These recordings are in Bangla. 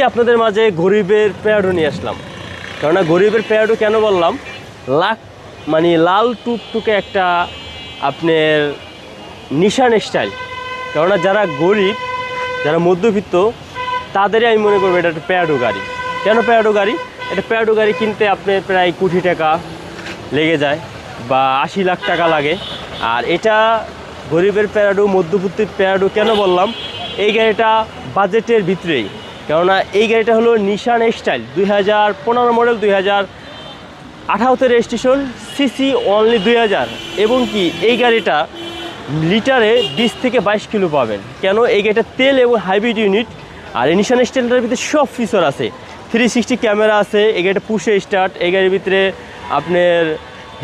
আপনাদের মাঝে গরিবের প্যাডো নিয়ে আসলাম। কেননা গরিবের প্যাডো কেন বললাম, লাল টুকটুকে একটা আপনার নিশান স্টাইল। কেননা যারা গরিব, যারা মধ্যবিত্ত, তাদেরই আমি মনে করবো এটা একটা প্যাডো গাড়ি। কেন প্যাডো গাড়ি? এটা প্যাডো গাড়ি কিনতে আপনার প্রায় কোটি টাকা লেগে যায় বা 80 লাখ টাকা লাগে। আর এটা গরিবের প্যাডো, মধ্যবিত্তের প্যাডো কেন বললাম, এই গাড়িটা বাজেটের ভিতরেই। কেননা এই গাড়িটা হলো নিশান style 2015 model, 2018 registration, CC only 2000। এবং কি এই গাড়িটা লিটারে 20 থেকে 22 কিলো পাবেন। কেন? এই গাড়িটা তেল এবং হাইব্রিড ইউনিট। আর এই নিশান স্টাইলটার ভিতরে সব ফিচার আছে। 360 ক্যামেরা আছে, এই গাড়িটা পুশে স্টার্ট। এই গাড়ির ভিতরে আপনার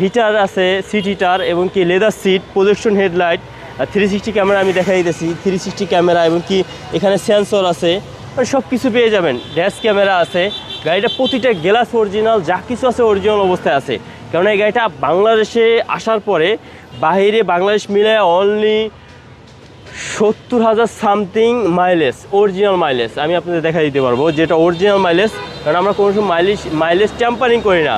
হিটার আছে, সিট হিটার, এবং কি leather seat, projection headlight, 360 camera আমি দেখাই দিতেছি। 360 ক্যামেরা এবং কি এখানে সেন্সর আছে, সব কিছু পেয়ে যাবেন। ড্যাশ ক্যামেরা আছে। গাড়িটা প্রতিটা গ্লাস অরিজিনাল, যা কিছু আছে অরিজিনাল অবস্থায় আছে। কারণ এই গাড়িটা বাংলাদেশে আসার পরে বাহিরে বাংলাদেশ মিলে only 70,000 something mileage, original mileage আমি আপনাদের দেখা দিতে পারবো, যেটা অরিজিনাল মাইলেজ। কারণ আমরা কোনো সময় মাইলেজ ট্যাম্পারিং করি না।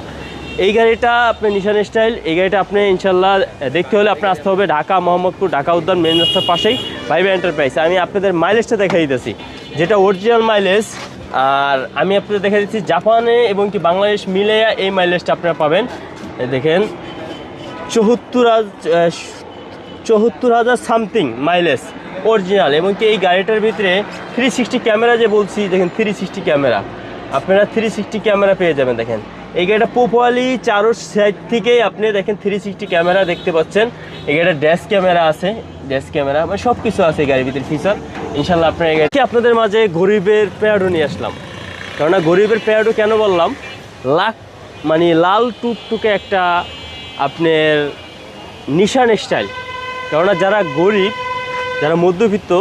এই গাড়িটা আপনার নিশান স্টাইল, এই গাড়িটা আপনি ইনশাল্লাহ দেখতে হলে আপনার আসতে হবে ঢাকা মোহাম্মদপুর, ঢাকা উদ্যান মেন রাস্তার পাশেই ভাইবা এন্টারপ্রাইজ। আমি আপনাদের মাইলেজটা দেখা দিতেছি, যেটা অরিজিনাল মাইলেজ। আর আমি আপনাদের দেখা দিচ্ছি জাপানে এবং কি বাংলাদেশ মিলে এই মাইলেজটা আপনারা পাবেন। দেখেন 74,000 সামথিং মাইলেজ অরিজিনাল। এবং কি এই গাড়িটার ভিতরে 360 ক্যামেরা যে বলছি, দেখেন 360 ক্যামেরা, আপনারা 360 ক্যামেরা পেয়ে যাবেন। দেখেন এই গাড়িটা পোপোয়ালি চারোর সাইড থেকেই আপনি দেখেন 360 ক্যামেরা দেখতে পাচ্ছেন। এই গাড়িটা ড্যাশ ক্যামেরা আছে, ড্যাশ ক্যামেরা মানে সব কিছু আছে এই গাড়ির ভিতরে ফিচার। ইনশাল্লাহ আপনার এই গাড়ি আপনাদের মাঝে গরিবের প্যাডো নিয়ে আসলাম। কেননা গরিবের প্যাডো কেন বললাম, লাল টুকটুকে একটা আপনার নিশান স্টাইল। কেননা যারা গরিব, যারা মধ্যবিত্ত,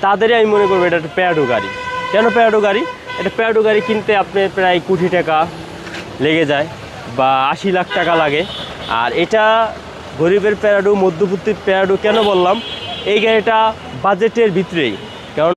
তাদেরই আমি মনে করবো এটা একটা প্যাডো গাড়ি। কেন প্যাডো গাড়ি? এটা প্যাডো গাড়ি কিনতে আপনার প্রায় কোটি টাকা লেগে যায় বা 80 লাখ টাকা লাগে। আর এটা গরিবের প্যাডো, মধ্যবিত্তের প্যাডো কেন বললাম, এই গাড়িটা বাজেটের ভিতরেই।